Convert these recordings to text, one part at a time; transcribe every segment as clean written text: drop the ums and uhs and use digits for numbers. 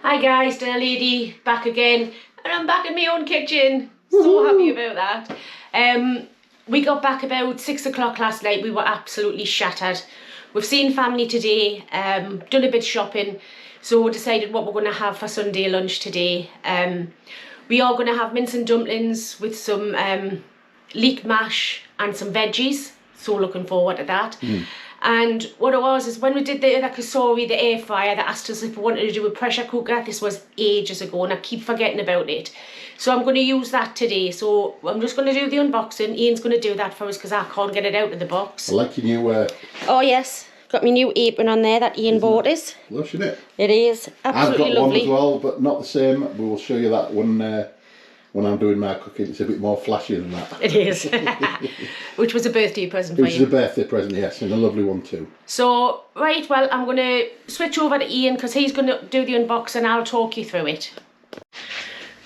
Hi guys, Dinner Lady back again, and I'm back in my own kitchen. So happy about that. We got back about 6 o'clock last night. We were absolutely shattered. We've seen family today, done a bit shopping, so we decided what we're going to have for Sunday lunch today. We are going to have mince and dumplings with some leek mash and some veggies, so looking forward to that. And what it was is when we did the Cosori, the air fryer, they asked us if we wanted to do a pressure cooker. This was ages ago and I keep forgetting about it. So I'm going to use that today. So I'm just going to do the unboxing. Ian's going to do that for us because I can't get it out of the box. I like your new... Oh yes, got my new apron on there that Ian bought us. Lush, isn't it? It is, absolutely lovely. I've got one as well, but not the same. We will show you that one when I'm doing my cooking. It's a bit more flashy than that. It is. Which was a birthday present for you. Which is a birthday present, yes, and a lovely one too. So, right, well, I'm going to switch over to Ian because he's going to do the unboxing and I'll talk you through it.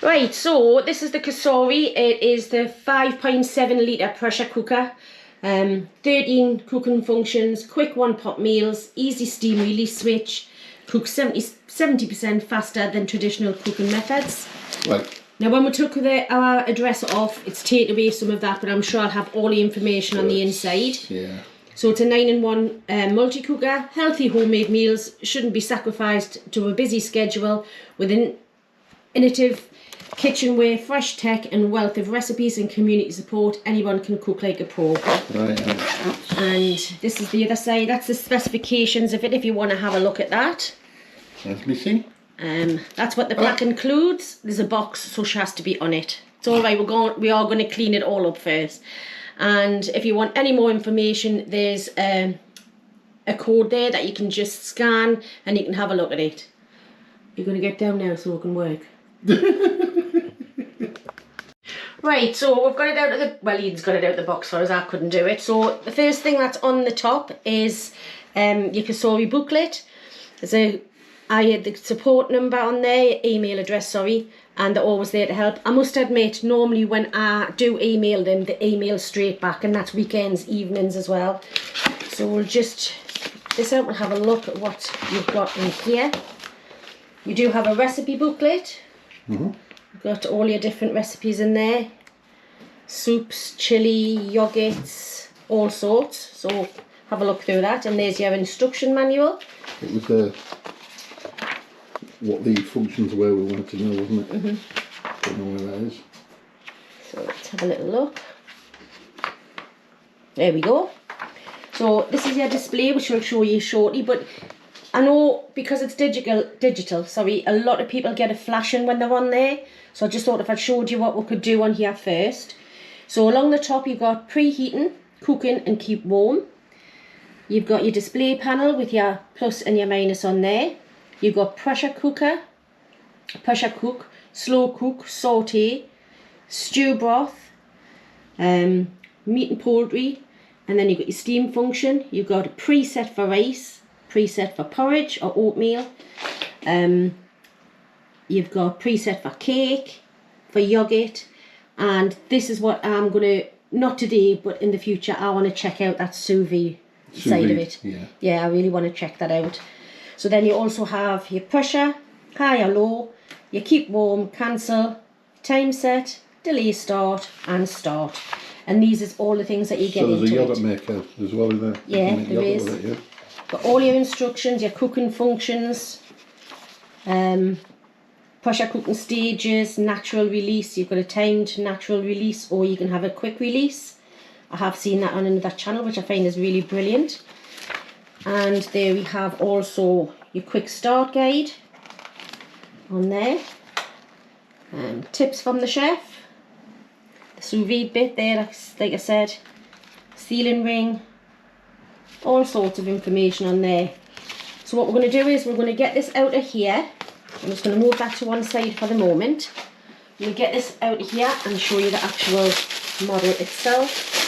Right, so this is the Cosori. It is the 5.7 litre pressure cooker. 13 cooking functions, quick one-pot meals, easy steam release switch, cooks 70% faster than traditional cooking methods. Right. Now when we took our address off, it's taken away some of that, but I'm sure I'll have all the information on the inside. Yeah. So it's a 9-in-1 multi-cooker, healthy homemade meals, shouldn't be sacrificed to a busy schedule with an innovative kitchenware, fresh tech and wealth of recipes and community support. Anyone can cook like a pro. Right. And this is the other side. That's the specifications of it if you want to have a look at that. That's missing. That's what the pack includes. There's a box, so she has to be on it. It's all right. We are going to clean it all up first. And if you want any more information, there's a code there that you can just scan and you can have a look at it. You're going to get down now so it can work. Right, so we've got it out of the... Well, Ian's got it out of the box for us. I couldn't do it. So the first thing that's on the top is your Cosori booklet. I had the support number on there, email address, sorry, and they're always there to help. I must admit, normally when I do email them, they email straight back, and that's weekends, evenings as well. So we'll just get this out and have a look at what you've got in here. You do have a recipe booklet. You've got all your different recipes in there. Soups, chilli, yogurts, all sorts. So have a look through that, and there's your instruction manual. It was what the functions were we wanted to know, wasn't it? Don't know where that is. So let's have a little look. There we go. So this is your display, which I'll show you shortly, but I know because it's digital, sorry, a lot of people get a flashing when they're on there. So I just thought if I showed you what we could do on here first. So along the top you've got preheating, cooking and keep warm. You've got your display panel with your plus and your minus on there. You've got pressure cook, slow cook, saute, stew broth, meat and poultry, and then you've got your steam function. You've got a preset for rice, preset for porridge or oatmeal. You've got preset for cake, for yogurt, and this is what I'm going to, not today, but in the future, I want to check out that sous vide side of it. Yeah, I really want to check that out. So then you also have your pressure, high or low, your keep warm, cancel, time set, delay start and start. And these is all the things that you get into it. So there's a yogurt maker as well in there? Yeah, there is. It, yeah. Got all your instructions, your cooking functions, pressure cooking stages, natural release. You've got a timed natural release or you can have a quick release. I have seen that on another channel, which I find is really brilliant. And there we have also your quick start guide on there. Tips from the chef. The sous vide bit there, like I said. Sealing ring. All sorts of information on there. So what we're going to do is we're going to get this out of here. I'm just going to move that to one side for the moment. We'll get this out of here and show you the actual model itself.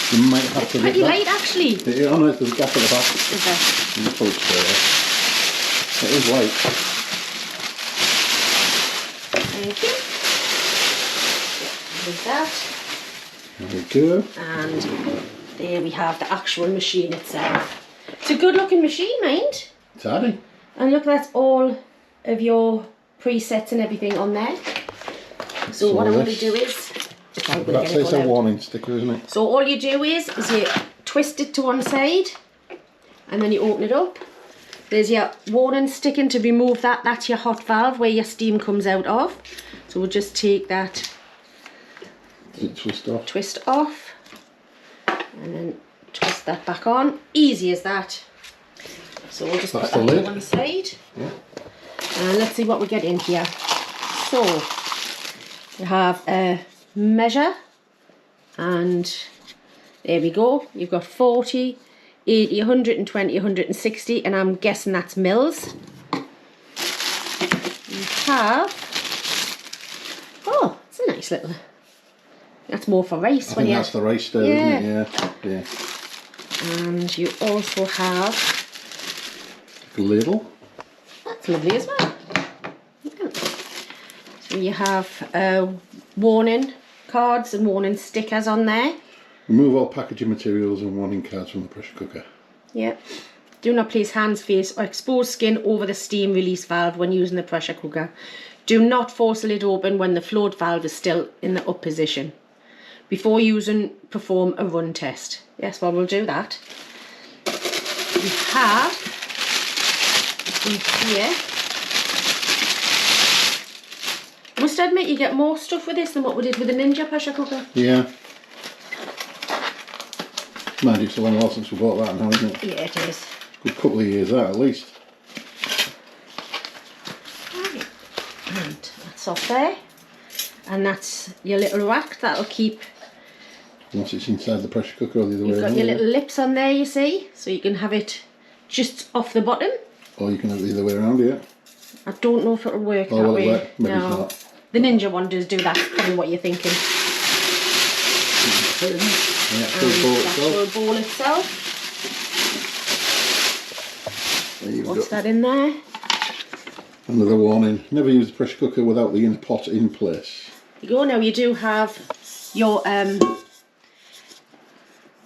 You might have to pretty light actually. Yeah, I know there's a gap at the back. Is there? You pull it straight out. It is light. Thank you. There's that. There we go. And there we have the actual machine itself. It's a good looking machine, mind. It's handy. And look, that's all of your presets and everything on there. So what I'm going to do is... That's a warning sticker, isn't it? So all you do is you twist it to one side and then you open it up. There's your warning sticker to remove that. That's your hot valve where your steam comes out of. So we'll just take that... Twist off. Twist off. And then twist that back on. Easy as that. So we'll just put that to one side. Yeah. And let's see what we get in here. So we have a measure, and there we go. You've got 40, 80, 120, 160, and I'm guessing that's mils. You have, oh, it's a nice little, that's more for rice. I think that's the rice dough, isn't it? Yeah. And you also have a ladle. That's lovely as well. So you have warning cards and warning stickers on there. Remove all packaging materials and warning cards from the pressure cooker. Yep. Do not place hands, face or exposed skin over the steam release valve when using the pressure cooker. Do not force the lid open when the float valve is still in the up position. Before using, perform a run test. Yes, well, we'll do that. We have in here. I must admit, you get more stuff with this than what we did with the Ninja pressure cooker. Yeah. Mind you, it's a long while since we bought that now, isn't it? Yeah, it is. Good couple of years that, at least. Right. And that's off there. And that's your little rack that'll keep... Once it's inside the pressure cooker or the other way around. You've got your little lips on there, you see, so you can have it just off the bottom. Or you can have it the other way around, yeah. I don't know if it'll work that way. Maybe no. it's not. The Ninja one does do that, probably what you're thinking. Yeah, The actual ball itself. What's that in there? Another warning, never use the pressure cooker without the pot in place. There you go. Now you do have your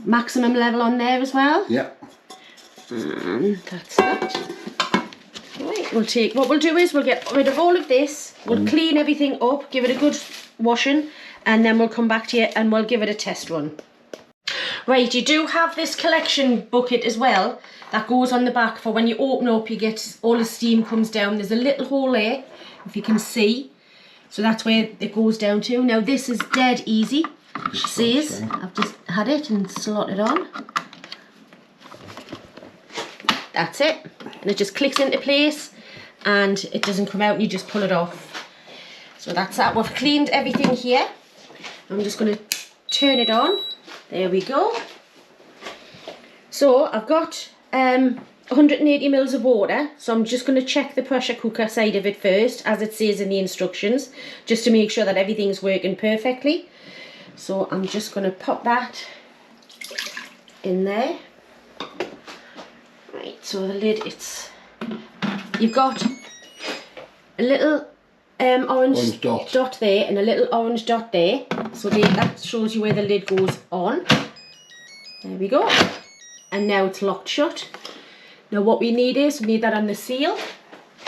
maximum level on there as well. Yeah. And that's that. Right, we'll take, what we'll do is we'll get rid of all of this, we'll clean everything up, give it a good washing, and then we'll come back to you and we'll give it a test run. Right, you do have this collection bucket as well that goes on the back for when you open up, you get all the steam comes down. There's a little hole there, if you can see. So that's where it goes down to. Now this is dead easy. It says, I've just had it and slotted on. That's it. And it just clicks into place and it doesn't come out and you just pull it off. So that's that. We've cleaned everything here. I'm just going to turn it on. There we go. So I've got 180 mils of water, so I'm just going to check the pressure cooker side of it first, as it says in the instructions, just to make sure that everything's working perfectly. So I'm just going to pop that in there. Right, so the lid, you've got a little orange dot there and a little orange dot there, so that shows you where the lid goes on. There we go. And now it's locked shut. Now what we need that on the seal,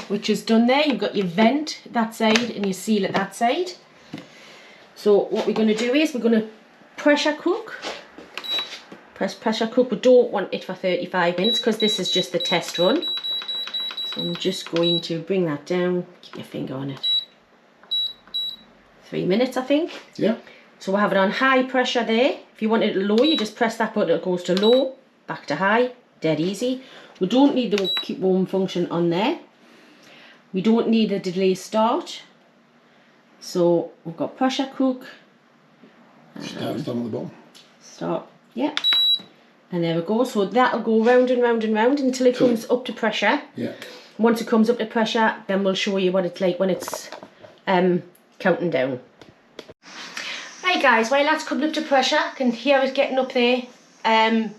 which is done there. You've got your vent that side and your seal at that side. So what we're going to do is we're going to pressure cook. Pressure cook. We don't want it for 35 minutes because this is just the test run. So I'm just going to bring that down. Keep your finger on it. 3 minutes, I think. Yeah. So we'll have it on high pressure there. If you want it low, you just press that button, it goes to low, back to high, dead easy. We don't need the keep warm function on there. We don't need a delay start. So we've got pressure cook. Starts down at the bottom. Start, yeah. And there we go. So that'll go round and round and round until it comes up to pressure. Yeah. Once it comes up to pressure, then we'll show you what it's like when it's counting down. Right guys, while that's coming up to pressure, I can hear it getting up there at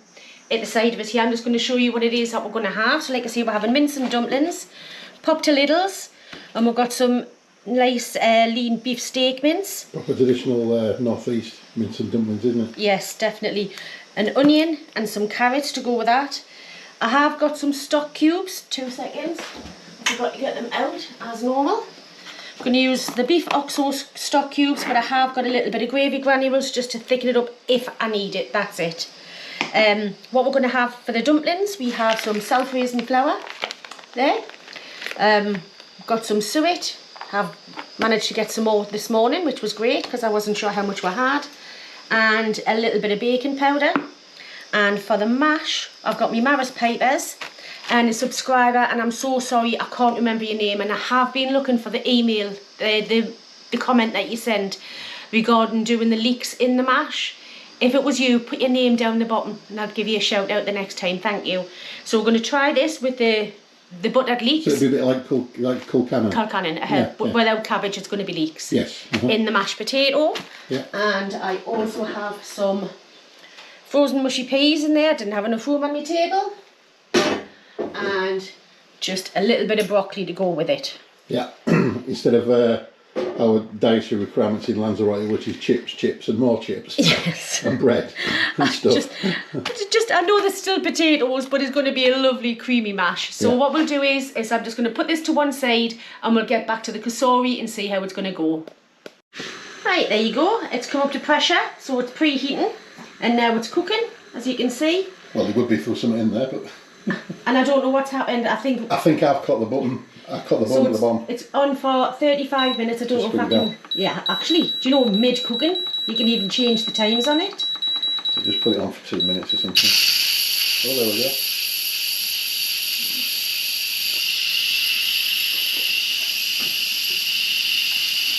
the side of it here. I'm just going to show you what it is that we're going to have. So like I say, we're having mince and dumplings, popped to liddles, and we've got some nice lean beef steak mince. Proper traditional northeast mince and dumplings, isn't it? Yes, definitely. An onion and some carrots to go with that. I have got some stock cubes. 2 seconds. I forgot to get them out as normal. I'm going to use the beef oxo stock cubes, but I have got a little bit of gravy granules just to thicken it up if I need it. That's it. What we're going to have for the dumplings, we have some self-raising flour there. Got some suet. I've managed to get some more this morning, which was great because I wasn't sure how much we had. And a little bit of baking powder. And for the mash, I've got my Maris Pipers and a subscriber, and I'm so sorry I can't remember your name, and I have been looking for the email, the comment that you sent regarding doing the leeks in the mash. If it was you, put your name down the bottom and I'll give you a shout out the next time. Thank you. So we're going to try this with the buttered leeks. So it'd be a bit like Kilcannon. Kilcannon, but without cabbage it's going to be leeks. Yes. In the mashed potato. Yeah. And I also have some frozen mushy peas in there. I didn't have enough room on my table. And just a little bit of broccoli to go with it. Yeah. Instead of our dietary requirements in Lanzarote, which is chips and more chips. Yes. And bread and stuff. just I know there's still potatoes, but it's going to be a lovely creamy mash. So what we'll do is I'm just going to put this to one side and we'll get back to the Cosori and see how it's going to go. Right, there you go. It's come up to pressure, so it's preheating. And now it's cooking, as you can see. Well, there would be through something in there, but... And I don't know what's happened. I think I've caught the button. I caught the button at the bottom. It's on for 35 minutes. I don't know if I can... Yeah, actually, do you know mid-cooking, you can even change the times on it. So just put it on for 2 minutes or something. Oh, there we go.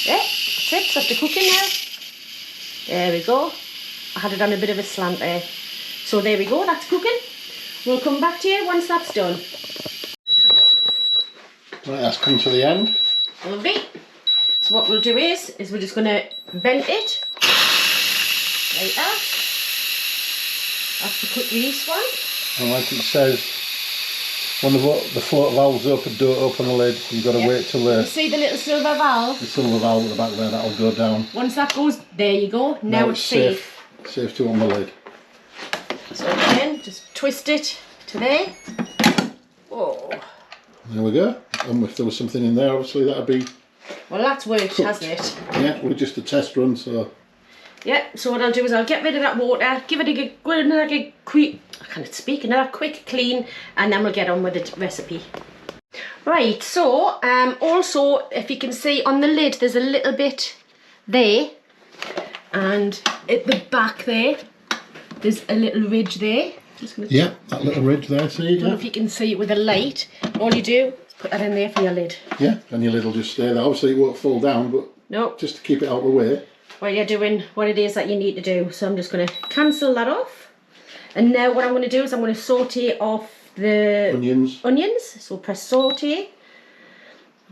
Yeah, that's it. It's after cooking now. There we go. I had it on a bit of a slant there. So there we go, that's cooking. We'll come back to you once that's done. Right, that's come to the end. Lovely. So what we'll do is we're just going to vent it like that. That's the quick release one. And like it says, when the float valve's open, don't open the lid. You've got to wait till You see the little silver valve? the silver valve at the back there, that'll go down. Once that goes, there you go. Now it's safe. Safe to on the lid. So again, just twist it to there. Oh. There we go. And if there was something in there, obviously that'd be... Well, that's worked, cooked. hasn't it? Yeah, we're just a test run, so... Yeah, so what I'll do is I'll get rid of that water, give it another quick clean, and then we'll get on with the recipe. Right, so also, if you can see on the lid, there's a little bit there, and at the back there, there's a little ridge there. Yeah, that little ridge there, see? I don't know if you can see it with a light. All you do is put that in there for your lid. Yeah, and your lid will just stay there. Obviously it won't fall down, but no, just to keep it out of the way. While you're doing what it is that you need to do. So I'm just going to cancel that off. And now what I'm going to do is I'm going to saute off the onions. So press saute.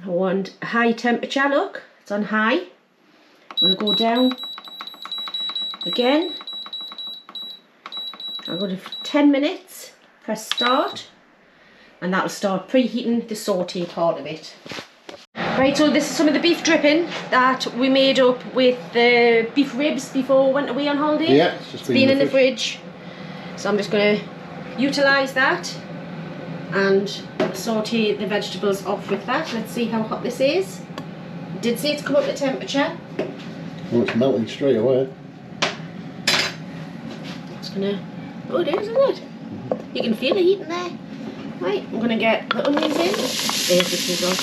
I want high temperature, look. It's on high. I'm going to go down again. I'll go to 10 minutes, press start, and that'll start preheating the saute part of it. Right, so this is some of the beef dripping that we made up with the beef ribs before we went away on holiday. Yeah, it's just been in the fridge. So I'm just going to utilise that and saute the vegetables off with that. Let's see how hot this is. I did say it's come up to temperature. Oh, it's melting straight away. It's going to... Oh, it is, isn't it? You can feel the heat in there. Right, I'm going to get the onions in. There's the sizzle.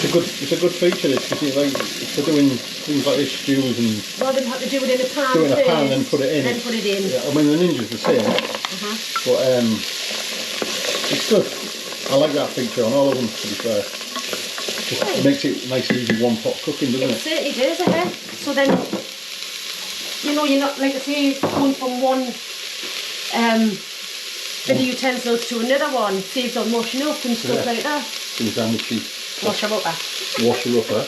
It's a good feature, this, because if they're doing things like this, stews and... Rather than have to do it in a pan do it in a pan and then put it in. Then put it in. Yeah, I mean, the Ninja's the same. But it's good. I like that feature on all of them, to be fair. It makes it nice and easy one-pot cooking, doesn't it? It certainly does, So then, you know, you're not, like I say, going from one bit of utensils to another one. Saves on washing up and stuff like that. Sometimes she... Wash her upper. Wash her upper.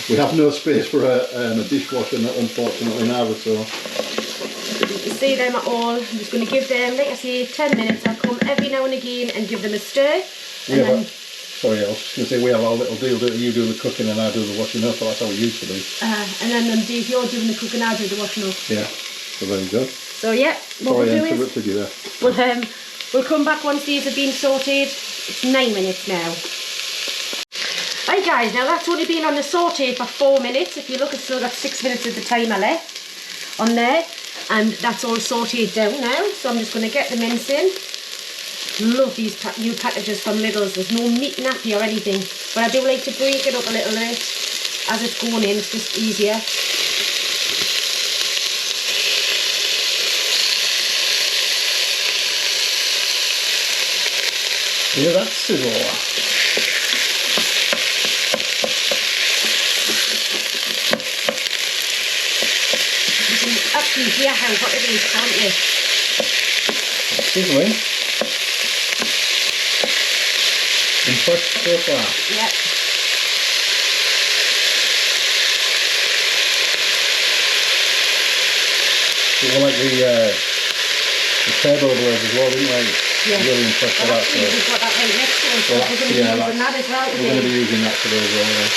We have no space for a dishwasher, unfortunately, now, so... You can see them at all. I'm just going to give them, like I say, 10 minutes. I'll them every now and again and give them a stir. Sorry, I was just going to say we have our little deal, don't you? You do the cooking and I do the washing up, but that's how it used to be. And then them days you're doing the cooking, I do the washing up. Yeah, so there you go. So yeah, what we'll do is we'll come back once these have been sautéed. It's 9 minutes now. Right guys, now that's only been on the sauté for 4 minutes. If you look, it's still got 6 minutes of the timer left on there. And that's all sautéed down now. So I'm just going to get the mince in. Love these new packages from Lidl's. There's no meat nappy or anything, but I do like to break it up a little bit as it's going in. It's just easier. Yeah, that's sizzle. You can actually hear how hot it is, can't you? Sizzling. Impressed so far. Yep. People like the turbo blades as well, didn't they? Yeah. Really impressed with that. We've got that right next to us. So we're going to be using that as well today. We're going to be using that today as well. Yeah.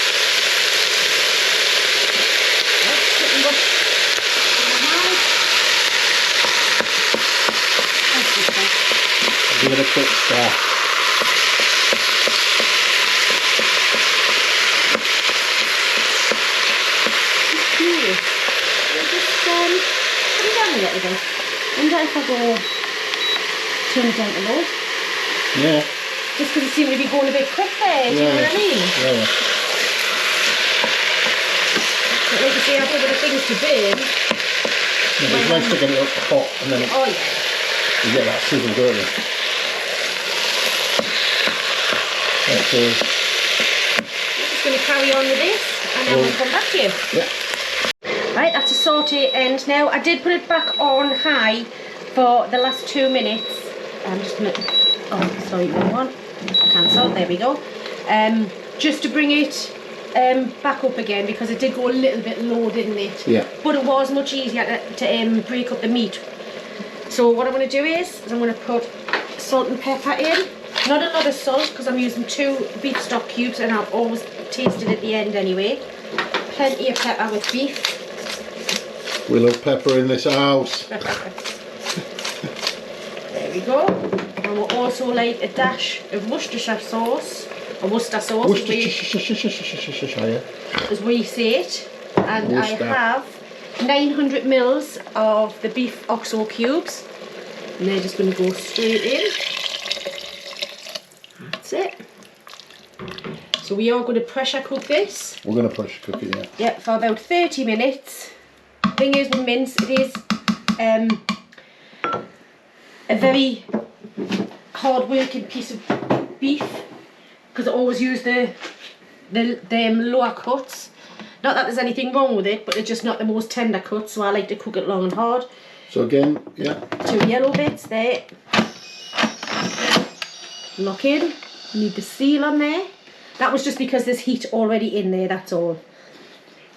Give it a quick start. Down a little bit. I wonder if I go turn it down a low. Yeah. Just because it seemed to be going a bit quick there, do you know what I mean? Yeah. But like you say, I've got a bit of things to burn. Yeah, but it's nice to get it up hot and then you get that sizzle, don't you? Right, so I'm just going to carry on with this and then we'll come back to you. Yeah. Right, that's a sauté end now. I did put it back on high for the last 2 minutes. I'm just going to, oh sorry, wrong one. Cancel, there we go. Just to bring it back up again because it did go a little bit low, didn't it? Yeah. But it was much easier to break up the meat. So what I'm going to do is I'm going to put salt and pepper in. Not a lot of salt because I'm using 2 beef stock cubes and I've always tasted at the end anyway. Plenty of pepper with beef. We love pepper in this house. There we go. And we'll also like a dash of Worcestershire sauce, or Worcester sauce as we say it. And Worcester. I have 900 mils of the beef oxo cubes. And they're just going to go straight in. That's it. So we are going to pressure cook this. We're going to pressure cook it, yeah. Yeah, for about 30 minutes. Thing is with mince, it is a very hard working piece of beef because I always use the lower cuts. Not that there's anything wrong with it, but they're just not the most tender cuts, so I like to cook it long and hard. So again, yeah. 2 yellow bits there. Lock in. Need the seal on there. That was just because there's heat already in there, that's all.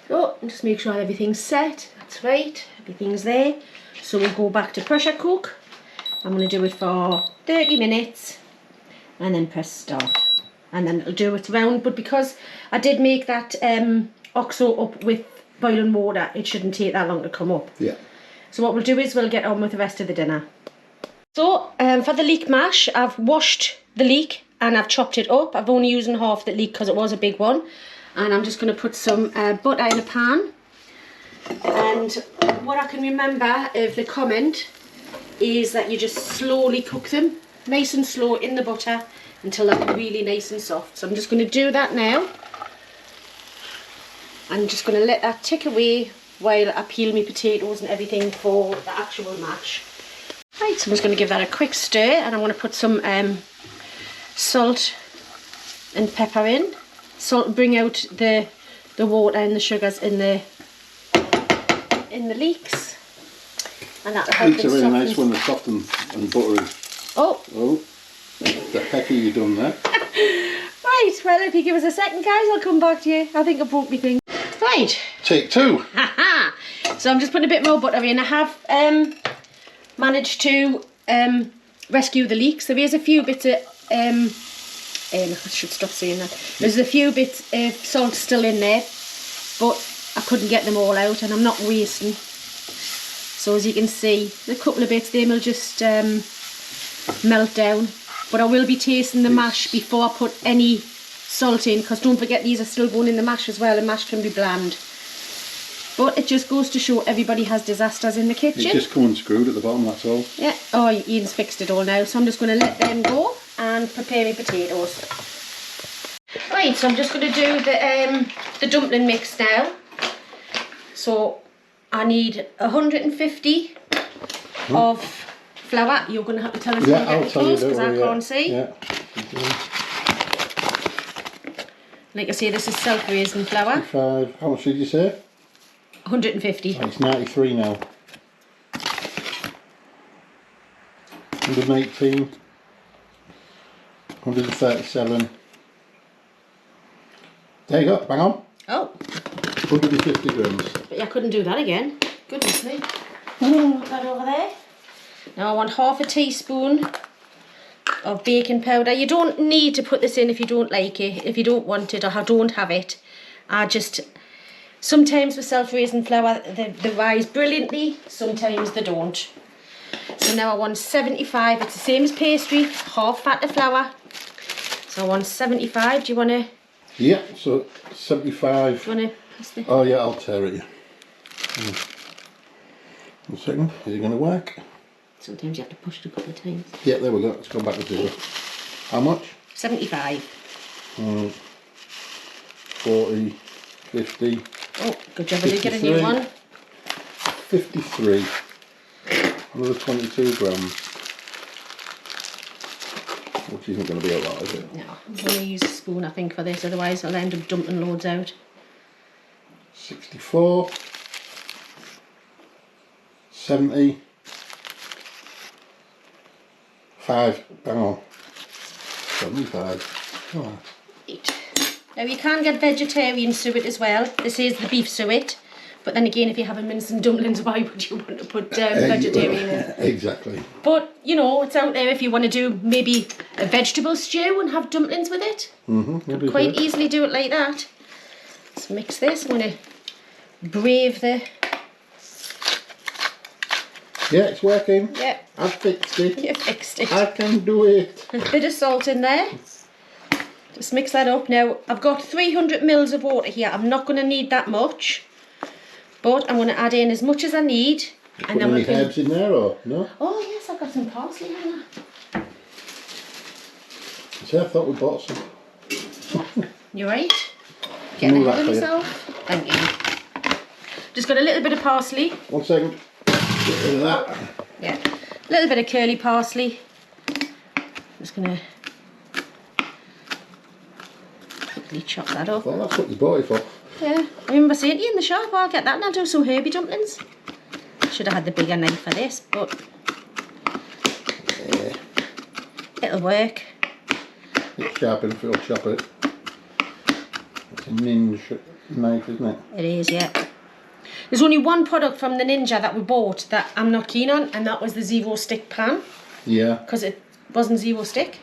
So just make sure everything's set. That's right, everything's there. So we'll go back to pressure cook. I'm going to do it for 30 minutes and then press start. And then it'll do it round, but because I did make that oxo up with boiling water, it shouldn't take that long to come up. Yeah. So what we'll do is we'll get on with the rest of the dinner. So for the leek mash, I've washed the leek and I've chopped it up. I've only used half the leek because it was a big one. And I'm just going to put some butter in a pan. And what I can remember of the comment is that you just slowly cook them, nice and slow in the butter until they're really nice and soft. So I'm just going to do that now. I'm just going to let that tick away while I peel my potatoes and everything for the actual mash. Right, so I'm just going to give that a quick stir and I want to put some salt and pepper in. Salt will bring out the water and the sugars in the leeks, and that'll help. Leeks are really nice when they're soft and buttery. Oh, the heck are you done there? Right, well if you give us a second guys I'll come back to you. I think I broke my thing. Right. Take 2. So I'm just putting a bit more butter in. I have managed to rescue the leaks. There is a few bits of I should stop saying that. There's a few bits of salt still in there, but I couldn't get them all out, and I'm not wasting. So as you can see, a couple of bits, they will just melt down. But I will be tasting the mash before I put any salt in, because don't forget these are still going in the mash as well, and mash can be bland. But it just goes to show everybody has disasters in the kitchen. It's just come unscrewed at the bottom, that's all. Yeah, oh, Ian's fixed it all now, so I'm just going to let them go and prepare my potatoes. Right, so I'm just going to do the dumpling mix now. So I need 150 of flour. You're going to have to tell us when you get me close, because I can't see. Yeah. Like I say, this is self-raising flour. 55. How much did you say? 150. Oh, it's 93 now. 118. 137. There you go, bang on. Oh. 150 grams. But yeah, I couldn't do that again. Goodness me. Put that over there. Now I want half a teaspoon of baking powder. You don't need to put this in if you don't like it, if you don't want it, or don't have it. Sometimes with self-raising flour they rise brilliantly, sometimes they don't. So now I want 75, it's the same as pastry, half fat of flour. So I want 75, do you want to? Yeah, so 75. Do you want to pass the... Oh yeah, I'll tear it. 1 second, is it going to work? Sometimes you have to push it a couple of times. Yeah, there we go, it's gone back to 0. How much? 75. 40, 50. Oh, good job, I did get a new one. 53. Another 22 grams. Which isn't going to be a lot, is it? No, I'm going to use a spoon, I think, for this, otherwise I'll end up dumping loads out. 64. 70. 5. Hang on. 75. Oh. Right. Now you can get vegetarian suet as well. This is the beef suet. But then again, if you're having mince and dumplings, why would you want to put vegetarian in? Exactly. But, you know, it's out there if you want to do maybe a vegetable stew and have dumplings with it. Mm-hmm. Quite easily do it like that. Let's mix this. I'm going to brave the... Yeah, it's working. Yeah. I've fixed it. You fixed it. I can do it. A bit of salt in there. Just mix that up. Now, I've got 300 mils of water here. I'm not going to need that much. But I'm going to add in as much as I need. And then any herbs in there or no? Oh yes, I've got some parsley in there. See, I thought we bought some. You're right. Getting ahead of myself. Thank you. Just got a little bit of parsley. 1 second. Get rid of that. Yeah. A little bit of curly parsley. Just going to quickly chop that up. Well, that's what you bought it for. Yeah, I remember saying to you in the shop, I'll get that and I'll do some herby dumplings. Should have had the bigger knife for this, but it'll work. It's sharp enough, it'll chop it. It's a Mince knife, isn't it? It is, yeah. There's only one product from the Ninja that we bought that I'm not keen on, and that was the zero stick pan. Yeah. Because it wasn't zero stick.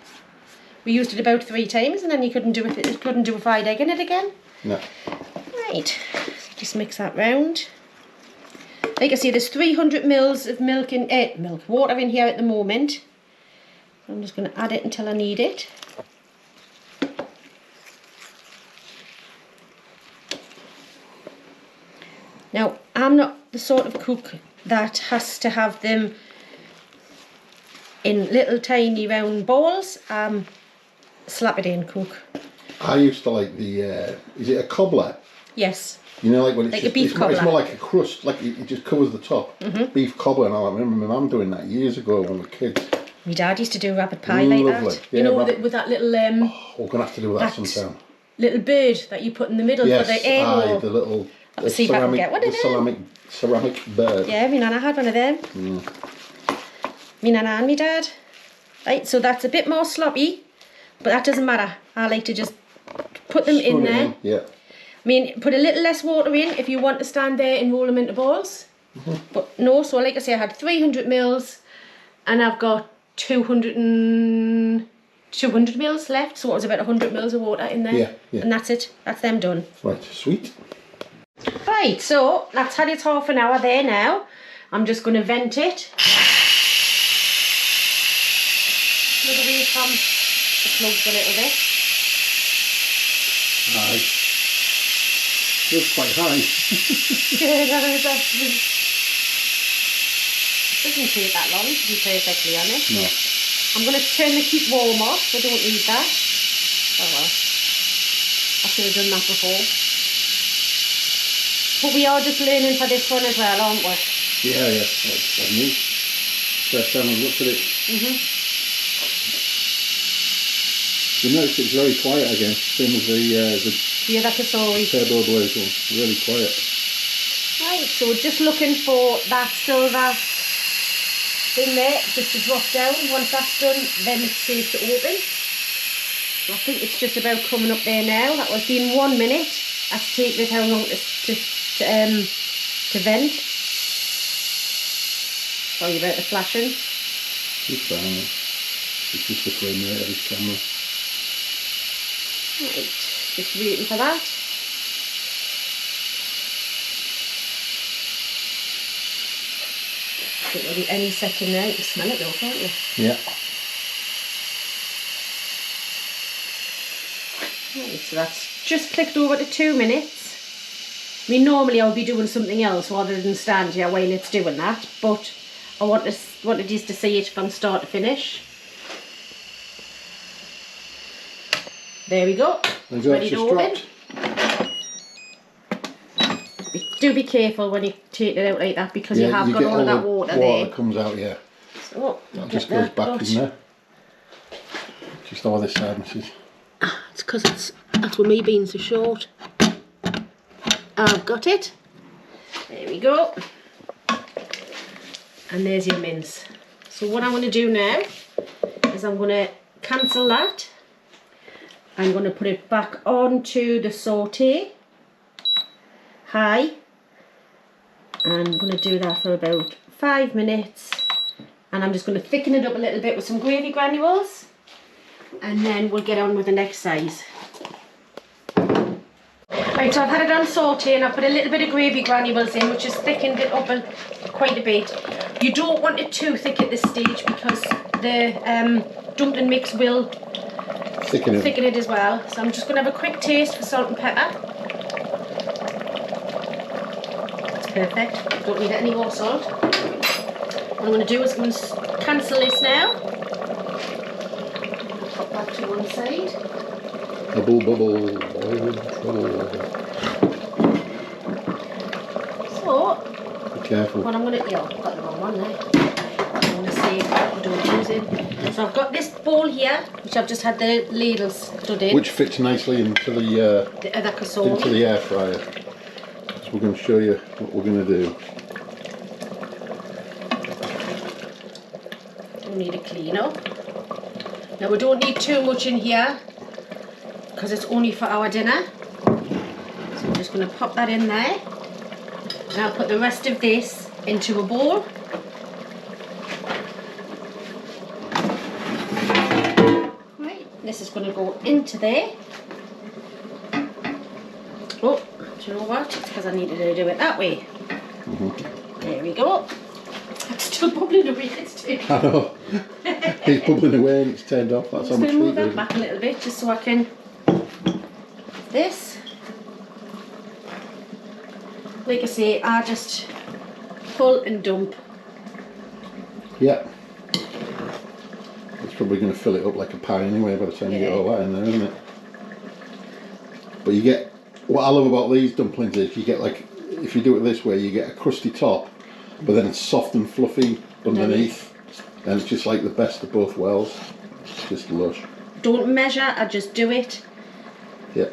We used it about 3 times, and then you couldn't do a fried egg in it again. No. Right, just mix that round. Like I say, there's 300 mils of water in here at the moment. I'm just going to add it until I need it. Now, I'm not the sort of cook that has to have them in little tiny round balls. Slap it in cook. I used to like the, is it a cobbler? Yes. You know, like when it's like just, a beef cobbler. It's more like a crust, like it just covers the top. Beef cobbler and all. I remember my mum doing that years ago when we were kids. My dad used to do rabbit pie like that. Yeah, you know, with that little... we're going to have to do that sometime. Little bird that you put in the middle for the air hole. The little... Let's see if I can get one of them. Ceramic bird. Yeah, my nana had one of them. My nana and my dad. Right, so that's a bit more sloppy, but that doesn't matter. I like to just put them in there. Yeah. I mean, put a little less water in if you want to stand there and roll them into balls. But no, so like I say, I had 300 mils and I've got 200 mils left, so it was about 100 mils of water in there. Yeah. And that's it. That's them done. Right, sweet. Right, so that's had its half an hour there now. I'm just going to vent it. Look away from the plugs a little bit. Aye. Looks quite high. Yeah, that is actually. Doesn't take that long, to be perfectly honest. No. I'm going to turn the keep warm off. I don't need that. Oh well. I should have done that before. But we are just learning for this one as well, aren't we? Yeah. That's me. First time I've looked at it. You notice it's very quiet again, same as the other Cosori. turbo blaze one. Really quiet. Right, so we're just looking for that silver thing there, just to drop down. Once that's done, then it's safe to open. So I think it's just about coming up there now. That was been 1 minute. That's taken it how long to vent. Sorry about the flashing. It's fine. It's just the frame rate of this camera. Right, just waiting for that. I think it'll be any second now. You can smell it though, can't you? Yeah. Right, so that's just clicked over to 2 minutes. I mean, normally I would be doing something else rather than stand here while it's doing that, but I wanted you to see it from start to finish. There we go. It's ready to open. Do be careful when you take it out like that, because you have got all of that water there. Water comes out, yeah. So that just goes back in there. Just over this side, Mrs. It's because that's where me being so short. I've got it. There we go. And there's your mince. So what I'm going to do now is I'm going to cancel that. I'm going to put it back onto the saute. High. And I'm going to do that for about 5 minutes. And I'm just going to thicken it up a little bit with some gravy granules. And then we'll get on with the next size. Right, so I've had it on saute and I've put a little bit of gravy granules in, which has thickened it up quite a bit. You don't want it too thick at this stage, because the dumpling mix will thicken it as well. So I'm just going to have a quick taste for salt and pepper. That's perfect. Don't need any more salt. What I'm going to do is I'm going to cancel this now. Pop that to one side. Bubble, bubble, trouble. So, be careful. What I'm going to, I've got the wrong one there. I'm going to see if I don't use it. So I've got this bowl here, which I've just had the ladles stood in. Which fits nicely into the other Cosori. Into the air fryer. So we're going to show you what we're going to do. We need a clean up. Now we don't need too much in here, because it's only for our dinner. So I'm just going to pop that in there. And I'll put the rest of this into a bowl. Right, this is going to go into there. Oh, do you know what? It's because I needed to do it that way. There we go. It's still bubbling away. It's too. I know. It's bubbling away and it's turned off. That's how much I'm going to move heat that back a little bit just so I can. This. Like I say, I just pull and dump. Yeah. It's probably going to fill it up like a pie anyway by the time you get all that in there, isn't it? But you get, what I love about these dumplings is you get, like, if you do it this way, you get a crusty top, but then it's soft and fluffy underneath. And it's just like the best of both worlds. It's just lush. Don't measure, I just do it. Yeah.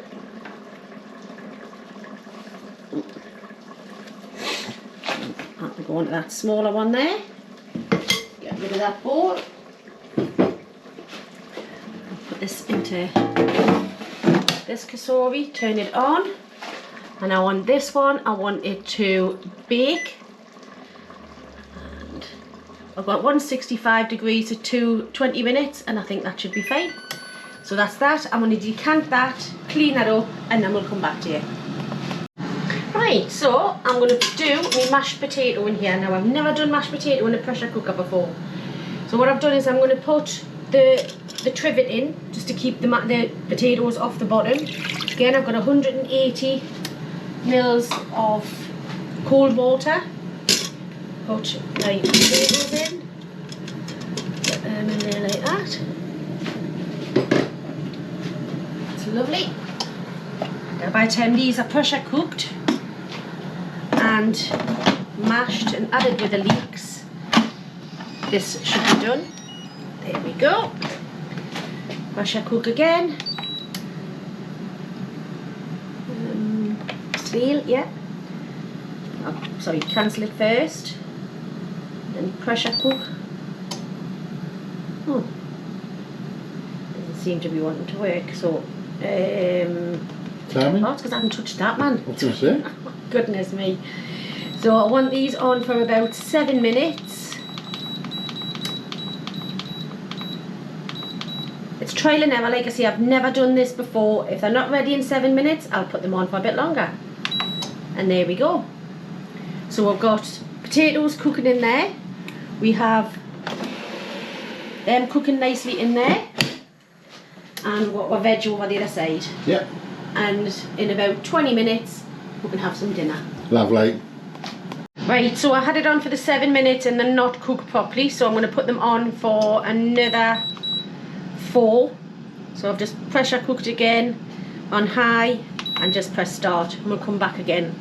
I'll go on to that smaller one there. Get rid of that bowl. I'll put this into this Cosori, turn it on. And I want this one, I want it to bake. And I've got 165 degrees at 20 minutes, and I think that should be fine. So that's that. I'm going to decant that, clean that up, and then we'll come back to you. Right, so I'm going to do my mashed potato in here. Now, I've never done mashed potato in a pressure cooker before. So what I've done is I'm going to put the trivet in, just to keep the potatoes off the bottom. Again, I've got 180 mils of cold water. Put my potatoes in. Put them in there like that. That's lovely. Now by the time these are pressure cooked and mashed and added with the leeks, this should be done. There we go. Pressure cook again. Seal, yeah. Oh, sorry, cancel it first. Then pressure cook. Oh, doesn't seem to be wanting to work. So, timing? Oh, it's because I haven't touched that, man. What was it? Goodness me. So I want these on for about 7 minutes. It's trial and error, like I say, I've never done this before. If they're not ready in 7 minutes, I'll put them on for a bit longer. And there we go. So we've got potatoes cooking in there. We have them cooking nicely in there. And we've got our veg over the other side. Yeah. And in about 20 minutes, we can have some dinner. Lovely. Right, so I had it on for the 7 minutes and they're not cooked properly, so I'm going to put them on for another 4. So I've just pressure cooked again on high and just press start, and we'll come back again.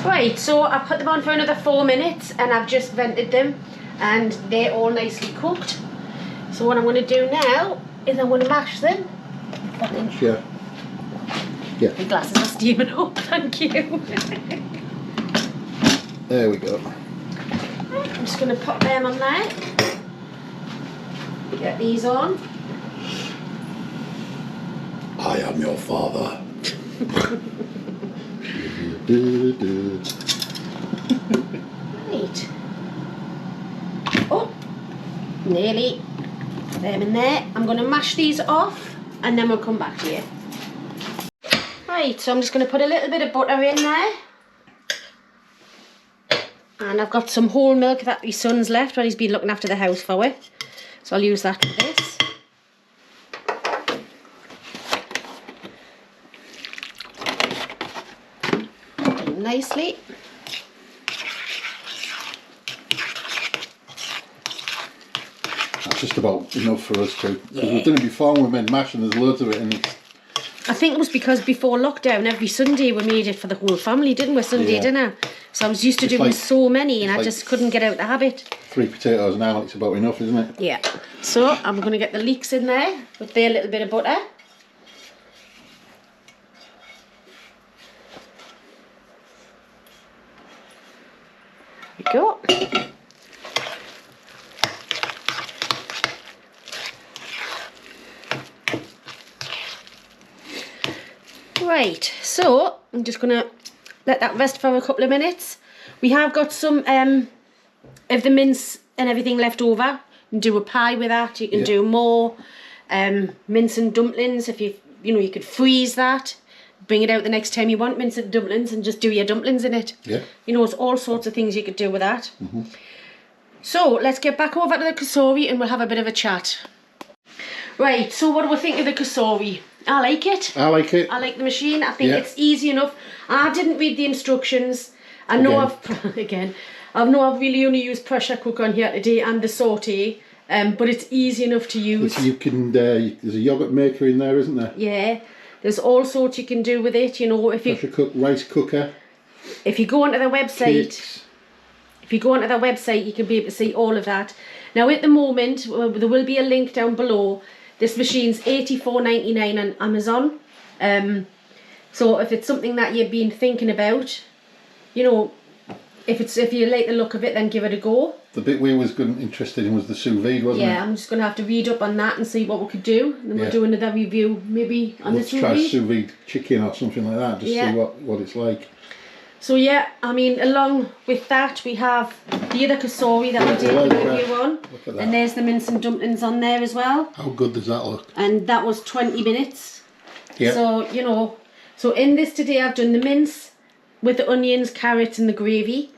Right, so I put them on for another 4 minutes and I've just vented them and they're all nicely cooked. So what I'm going to do now is I'm going to mash them. Sure. Yeah. My glasses are steaming up, thank you. There we go. I'm just going to pop them on there. Get these on. I am your father. Right. Oh, nearly. Them in there. I'm going to mash these off and then we'll come back to you. Right, so I'm just going to put a little bit of butter in there. And I've got some whole milk that my son's left while he's been looking after the house for it. So I'll use that for this. Nicely. That's just about enough for us too. Because we've done it before and we've made mash and there's loads of it in it. I think it was because before lockdown, every Sunday we made it for the whole family, didn't we? Sunday dinner. So I was used to doing so many and I just couldn't get out the habit. 3 potatoes now, it's about enough, isn't it? Yeah. So I'm going to get the leeks in there with their little bit of butter. There we go. Right, so I'm just going to let that rest for a couple of minutes. We have got some of the mince and everything left over. You can do a pie with that. You can do more mince and dumplings. If you could freeze that, bring it out the next time you want mince and dumplings, and just do your dumplings in it. Yeah. There's all sorts of things you could do with that. So let's get back over to the Cosori and we'll have a bit of a chat. Right, so what do we think of the Cosori? I like it. I like it. I like the machine. I think it's easy enough. I didn't read the instructions. I know I've really only used pressure cook on here today and the saute, but it's easy enough to use. You can. There's a yogurt maker in there, isn't there? Yeah. There's all sorts you can do with it. If you pressure cook, rice cooker. If you go onto their website. If you go onto their website, you can be able to see all of that. Now, at the moment, there will be a link down below. This machine's $84.99 on Amazon. So if it's something that you've been thinking about, if you like the look of it, then give it a go. The bit we was interested in was the sous vide, wasn't it? Yeah, I'm just going to have to read up on that and see what we could do. And then we'll do another review maybe on the sous vide. Try sous vide chicken or something like that, just see what it's like. So yeah, I mean, along with that, we have the other Cosori that we did the review on. Look at that. And there's the mince and dumplings on there as well. How good does that look? And that was 20 minutes. Yeah. So, you know, so in this today I've done the mince with the onions, carrots and the gravy.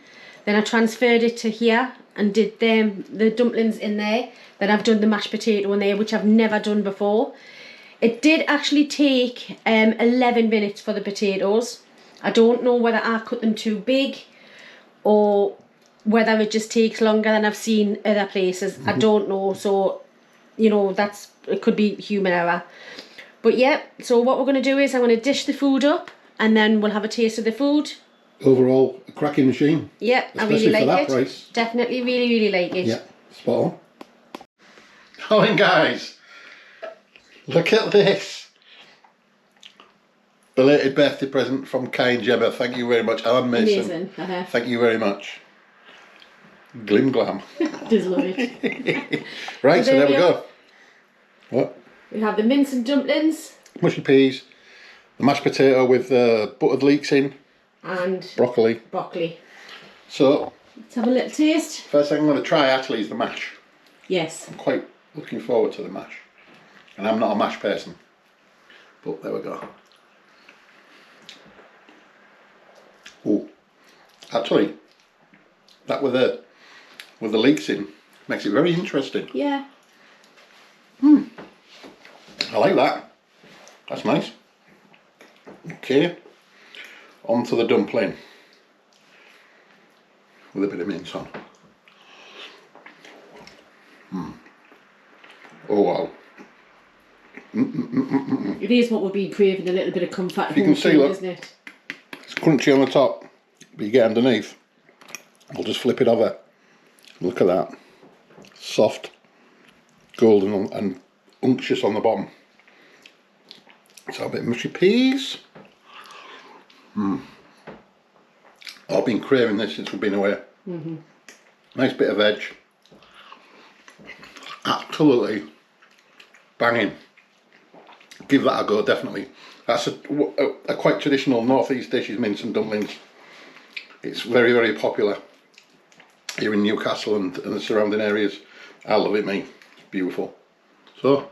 Then I transferred it to here and did the dumplings in there. Then I've done the mashed potato in there, which I've never done before. It did actually take 11 minutes for the potatoes. I don't know whether I cut them too big or whether it just takes longer than I've seen other places. I don't know. So, you know, it could be human error. But yeah, so what we're going to do is I'm going to dish the food up and then we'll have a taste of the food. Overall, a cracking machine. Yeah, especially I really like for that it. Price. Definitely, really, really like it. Yeah, spot on. Oh, and guys, look at this. Belated birthday present from Kai and Gemma. Thank you very much. Alan Mason. Amazing. Thank you very much. Glim glam. Just love it. Right, so there we go. What? We have the mince and dumplings. Mushy peas. The mashed potato with buttered leeks in. And broccoli. So, let's have a little taste. First thing I'm going to try actually is the mash. Yes. I'm quite looking forward to the mash. And I'm not a mash person. But there we go. Oh, actually, that with the leeks in makes it very interesting. Yeah. I like that. That's nice. Okay, on to the dumpling with a bit of mince on. Oh wow. It is what we've been craving, a little bit of comfort. You can see, look, isn't it? it's crunchy on the top, but you get underneath. I'll just flip it over. Look at that. Soft, golden and unctuous on the bottom. So a bit of mushy peas. I've been craving this since we've been away. Nice bit of veg. Absolutely banging. Give that a go, definitely. That's a quite traditional northeast dish, is mince and dumplings. It's very, very popular here in Newcastle and the surrounding areas. I love it, mate. It's beautiful. So,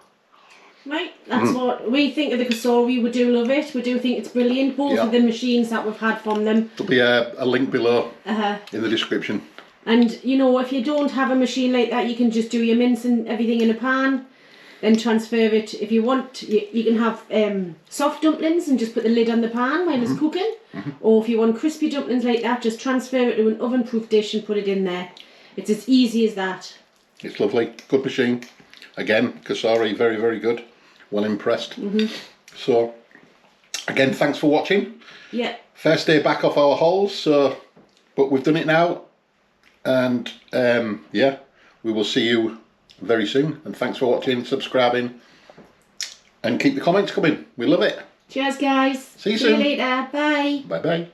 right, that's what we think of the Cosori. We do love it. We do think it's brilliant. Both of the machines that we've had from them. There'll be a link below in the description. And you know, if you don't have a machine like that, you can just do your mince and everything in a pan, then transfer it. If you want, you can have soft dumplings and just put the lid on the pan while it's cooking. Or if you want crispy dumplings like that, just transfer it to an oven-proof dish and put it in there. It's as easy as that. It's lovely. Good machine. Again, Cosori, very, very good. Well impressed. So, again, thanks for watching. Yeah. First day back off our holes, so, but we've done it now. And yeah, we will see you very soon. And thanks for watching, subscribing, and keep the comments coming. We love it. Cheers, guys. See you soon. See you later. Bye. Bye bye.